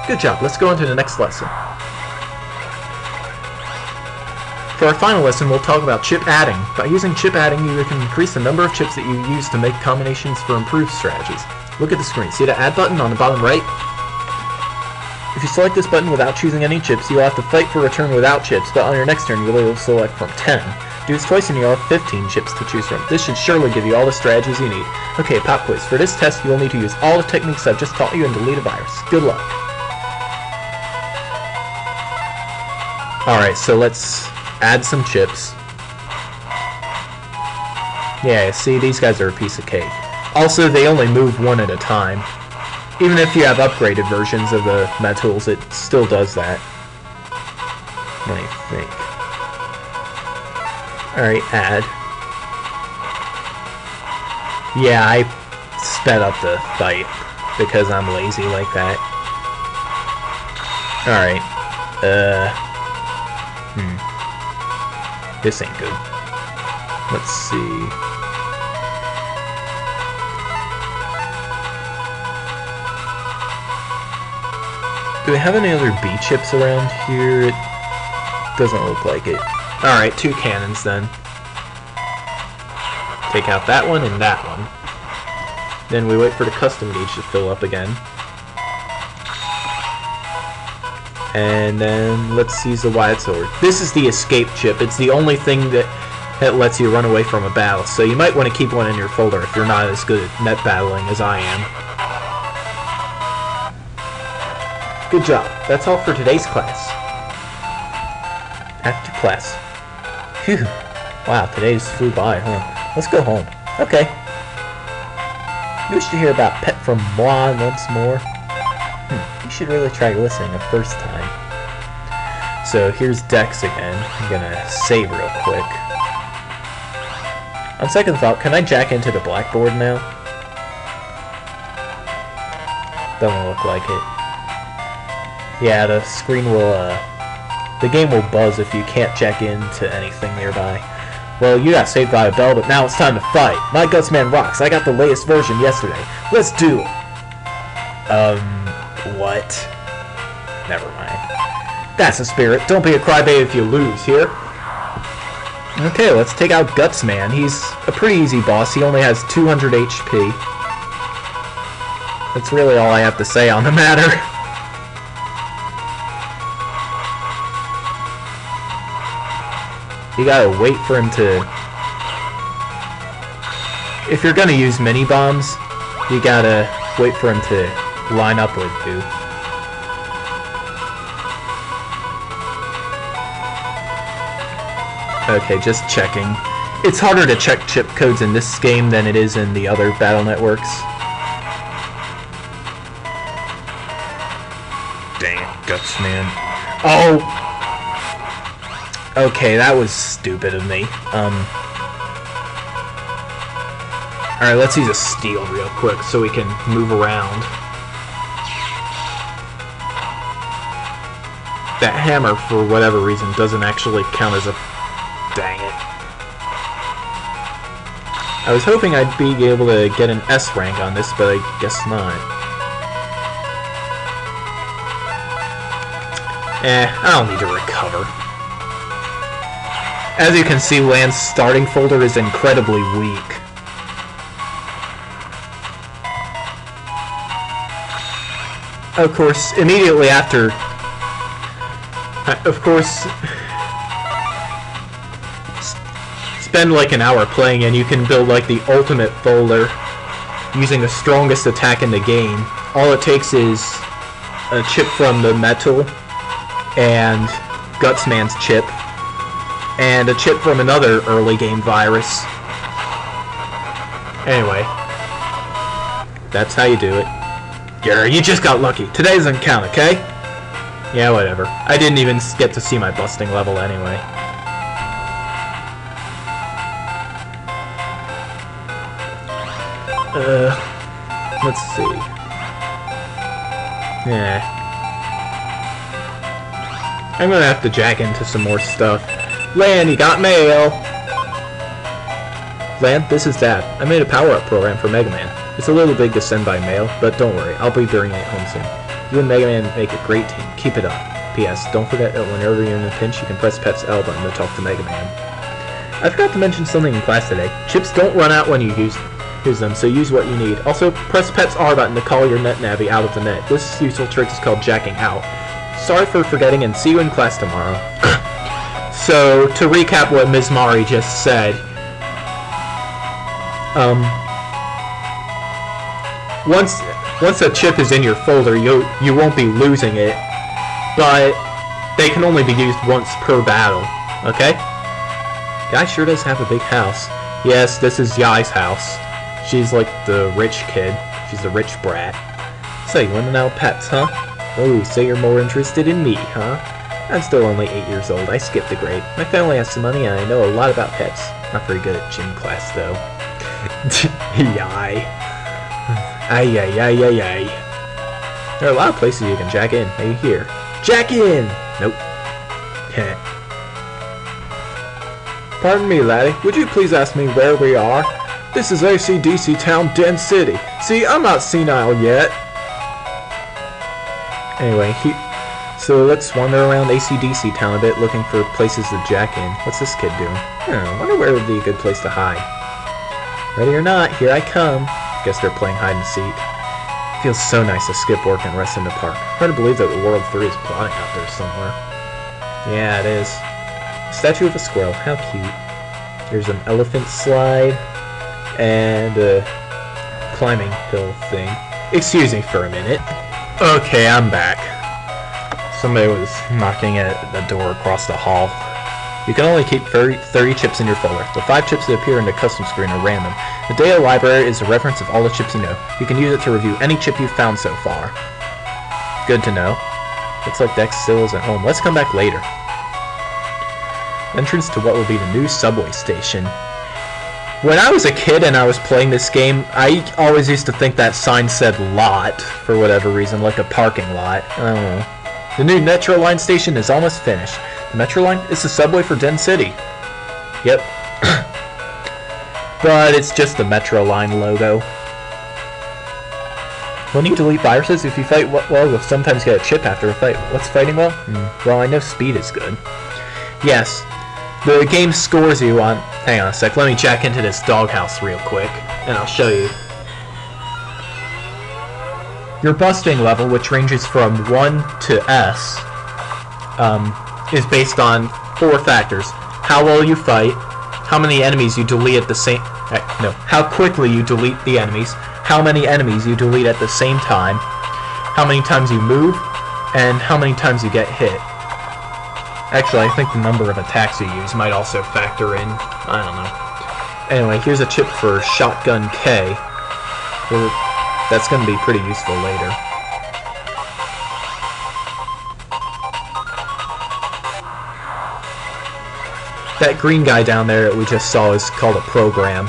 Good job, let's go on to the next lesson. For our final lesson, we'll talk about chip adding. By using chip adding, you can increase the number of chips that you use to make combinations for improved strategies. Look at the screen. See the add button on the bottom right? If you select this button without choosing any chips, you'll have to fight for a turn without chips, but on your next turn, you'll be able to select from 10. Do this twice and you'll have 15 chips to choose from. This should surely give you all the strategies you need. Okay, pop quiz. For this test, you will need to use all the techniques I've just taught you and delete a virus. Good luck. Alright, so let's add some chips. Yeah, see, these guys are a piece of cake. Also, they only move one at a time. Even if you have upgraded versions of the metals, it still does that. Let me think. Alright, add. Yeah, I sped up the fight because I'm lazy like that. Alright. This ain't good. Let's see. Do we have any other B chips around here? It doesn't look like it. Alright, 2 cannons then. Take out that one and that one. Then we wait for the custom gauge to fill up again. And then let's use the wide sword. This is the escape chip. It's the only thing that lets you run away from a battle. So you might want to keep one in your folder if you're not as good at net battling as I am. Good job. That's all for today's class. After class. Phew. Wow, today just flew by, huh? Let's go home. Okay. You wish to hear about Pet from Moi once more? You should really try listening the first time. So here's Dex again. I'm gonna save real quick. On second thought, can I jack into the blackboard now? Doesn't look like it. Yeah, the screen will, the game will buzz if you can't jack into anything nearby. Well, you got saved by a bell, but now it's time to fight. My Gutsman rocks. I got the latest version yesterday. Let's do it. What? Never mind. That's the spirit. Don't be a crybaby if you lose, here? Okay, let's take out Gutsman. He's a pretty easy boss. He only has 200 HP. That's really all I have to say on the matter. You gotta wait for him to... If you're gonna use mini-bombs, you gotta wait for him to line up with you. Okay, just checking. It's harder to check chip codes in this game than it is in the other battle networks. Dang it, Gutsman. Oh! Okay, that was stupid of me. Alright, let's use a steel real quick so we can move around. That hammer, for whatever reason, doesn't actually count as a... Dang it. I was hoping I'd be able to get an S rank on this, but I guess not. I don't need to recover. As you can see, Land's starting folder is incredibly weak. Of course, immediately after... Of course... Spend like an hour playing and you can build like the ultimate folder using the strongest attack in the game. All it takes is a chip from the metal and Gutsman's chip and a chip from another early game virus. Anyway, that's how you do it. Gary, you just got lucky. Today doesn't count, okay? Yeah, whatever. I didn't even get to see my busting level anyway. Let's see. Yeah. I'm gonna have to jack into some more stuff. Lan, you got mail! Lan, this is Dad. I made a power-up program for Megaman. It's a little big to send by mail, but don't worry, I'll be bringing it home soon. You and Megaman make a great team. Keep it up. P.S. Don't forget that whenever you're in a pinch, you can press Pep's L button to talk to Megaman. I forgot to mention something in class today. Chips don't run out when you use them, so use what you need. Also, press Pep's R button to call your net navy out of the net. This useful trick is called jacking out. Sorry for forgetting, and see you in class tomorrow. So, to recap what Ms. Mari just said, once a chip is in your folder, you won't be losing it, but they can only be used once per battle, okay? Guy sure does have a big house. Yes, this is Yai's house. She's like the rich kid. She's a rich brat. So, you wanna know pets, huh? Oh, so you're more interested in me, huh? I'm still only 8 years old. I skipped the grade. My family has some money and I know a lot about pets. Not very good at gym class, though. Yai. Ay, ay, ay, ay, ay. There are a lot of places you can jack in. Maybe here. Jack in! Nope. Pardon me, laddie. Would you please ask me where we are? This is AC/DC Town, Den City. See, I'm not senile yet. Anyway, so let's wander around AC/DC Town a bit, looking for places to jack in. What's this kid doing? I wonder where would be a good place to hide. Ready or not, here I come. Guess they're playing hide and seek. Feels so nice to skip work and rest in the park. Hard to believe that the World 3 is plotting out there somewhere. Yeah, it is. Statue of a squirrel, how cute. There's an elephant slide and a climbing hill thing. Excuse me for a minute. Okay, I'm back. Somebody was knocking at the door across the hall. You can only keep 30 chips in your folder. The 5 chips that appear in the custom screen are random. The data library is a reference of all the chips you know. You can use it to review any chip you've found so far. Good to know. Looks like Dex still isn't home. Let's come back later. Entrance to what will be the new subway station. When I was a kid and I was playing this game, I always used to think that sign said lot, for whatever reason, like a parking lot. I don't know. The new Metro Line station is almost finished. The Metro Line is the subway for Den City. Yep. But it's just the Metro Line logo. When you delete viruses, if you fight well, you'll sometimes get a chip after a fight. What's fighting well? Well, I know speed is good. Yes. The game scores you on... Hang on a sec, let me jack into this doghouse real quick, and I'll show you. Your busting level, which ranges from 1 to S, is based on 4 factors. How well you fight, how many enemies you delete at the same... no, how quickly you delete the enemies, how many enemies you delete at the same time, how many times you move, and how many times you get hit. Actually, I think the number of attacks you use might also factor in. I don't know. Anyway, here's a chip for Shotgun K. Well, that's going to be pretty useful later. That green guy down there that we just saw is called a program.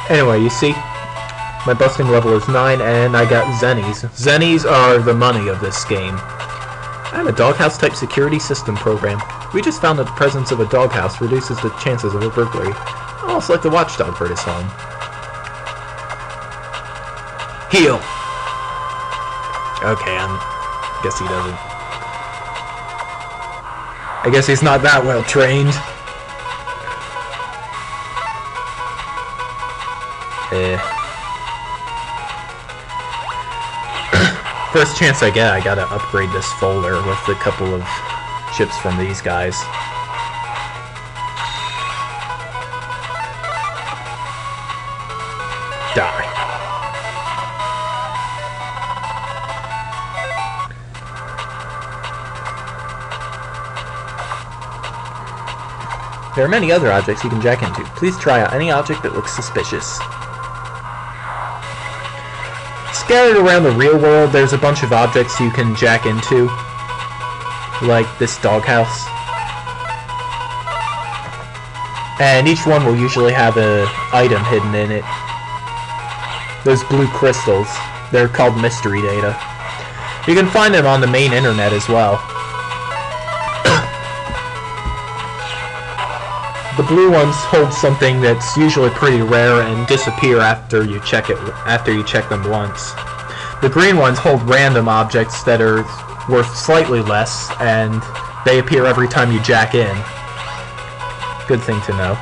Anyway, you see? My busting level is 9, and I got Zennies. Zennies are the money of this game. I'm a doghouse-type security system program. We just found that the presence of a doghouse reduces the chances of a burglary. Almost like the watchdog for this home. Heal! Okay, guess he doesn't. I guess he's not that well trained. First chance I get, I gotta upgrade this folder with a couple of chips from these guys. Die. There are many other objects you can jack into. Please try out any object that looks suspicious. Scattered around the real world, there's a bunch of objects you can jack into, like this doghouse. And each one will usually have an item hidden in it. Those blue crystals, they're called mystery data. You can find them on the main internet as well. The blue ones hold something that's usually pretty rare and disappear after you check them once. The green ones hold random objects that are worth slightly less, and they appear every time you jack in. Good thing to know.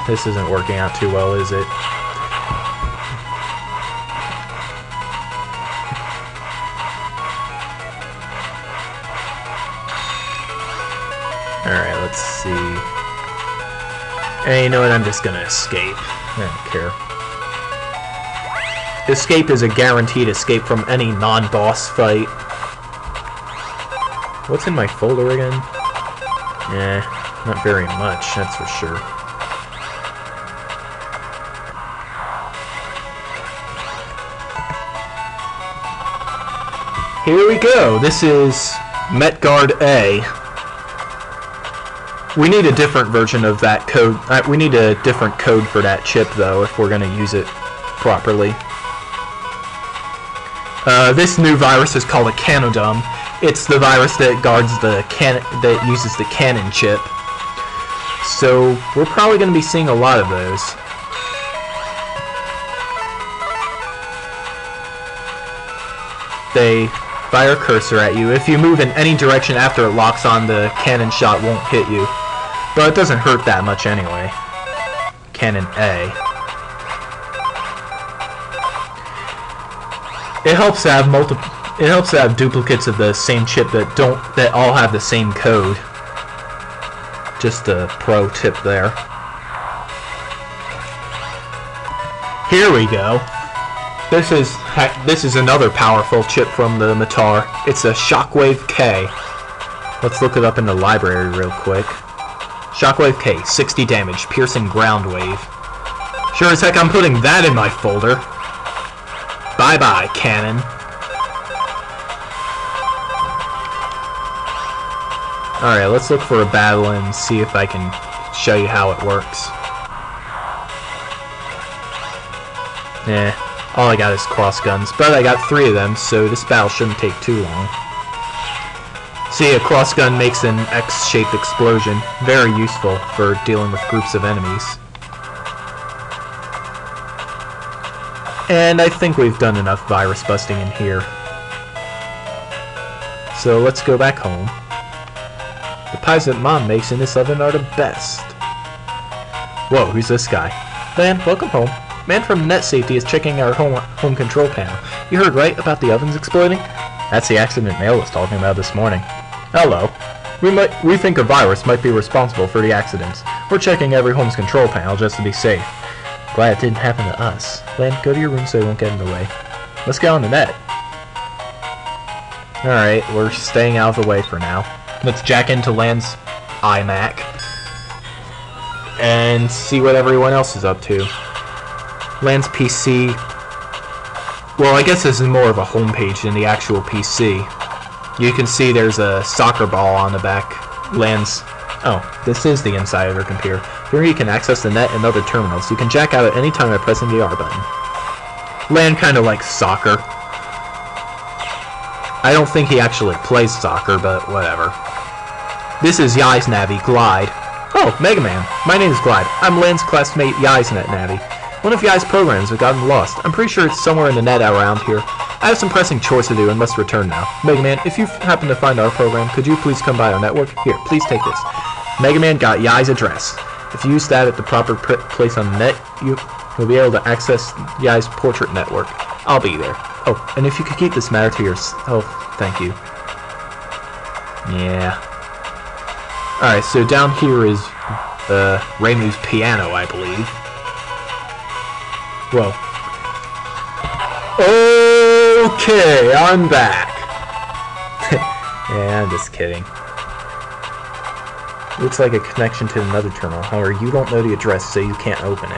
This isn't working out too well, is it? Alright, let's see. Hey, you know what? I'm just gonna escape. I don't care. Escape is a guaranteed escape from any non-boss fight. What's in my folder again? Not very much, that's for sure. Here we go. This is Metgard A. We need a different version of that code. We need a different code for that chip, though, if we're going to use it properly. This new virus is called a Canodum. It's the virus that uses the cannon chip. So we're probably going to be seeing a lot of those. They fire a cursor at you. If you move in any direction after it locks on, the cannon shot won't hit you. But it doesn't hurt that much anyway. Cannon A. It helps to have duplicates of the same chip that all have the same code. Just a pro tip there. Here we go. This is another powerful chip from the Matar. It's a Shockwave K. Let's look it up in the library real quick. Shockwave K, 60 damage, piercing ground wave. Sure as heck I'm putting that in my folder. Bye-bye, cannon. Alright, let's look for a battle and see if I can show you how it works. All I got is cross guns, but I got 3 of them, so this battle shouldn't take too long. See, a cross gun makes an X-shaped explosion, very useful for dealing with groups of enemies. And I think we've done enough virus busting in here. So let's go back home. The pies that Mom makes in this oven are the best. Whoa, who's this guy? Man, welcome home. Man from Net Safety is checking our home control panel. You heard right about the ovens exploding? That's the accident Mail was talking about this morning. Hello. We think a virus might be responsible for the accidents. We're checking every home's control panel just to be safe. Glad it didn't happen to us. Len, go to your room so it won't get in the way. Let's get on the net. Alright, we're staying out of the way for now. Let's jack into Lan's iMac and see what everyone else is up to. Lan's PC, well, I guess this is more of a home page than the actual PC. You can see there's a soccer ball on the back. Oh, this is the inside of her computer. Here you can access the net and other terminals. You can jack out at any time by pressing the R button. Lan kind of likes soccer. I don't think he actually plays soccer, but whatever. This is Yai's Navi, Glide. Oh, Megaman. My name is Glide. I'm Lan's classmate Yai's Net Navi. One of Yai's programs have gotten lost. I'm pretty sure it's somewhere in the net around here. I have some pressing chores to do and must return now. Megaman, if you happen to find our program, could you please come by our network? Here, please take this. Megaman got Yai's address. If you use that at the proper place on the net, you'll be able to access Yai's portrait network. I'll be there. Oh, and if you could keep this matter to yourself, thank you. Yeah. Alright, so down here is Reimu's piano, I believe. Whoa. Okay, I'm back. Yeah, I'm just kidding. Looks like a connection to another terminal. However, you don't know the address, so you can't open it.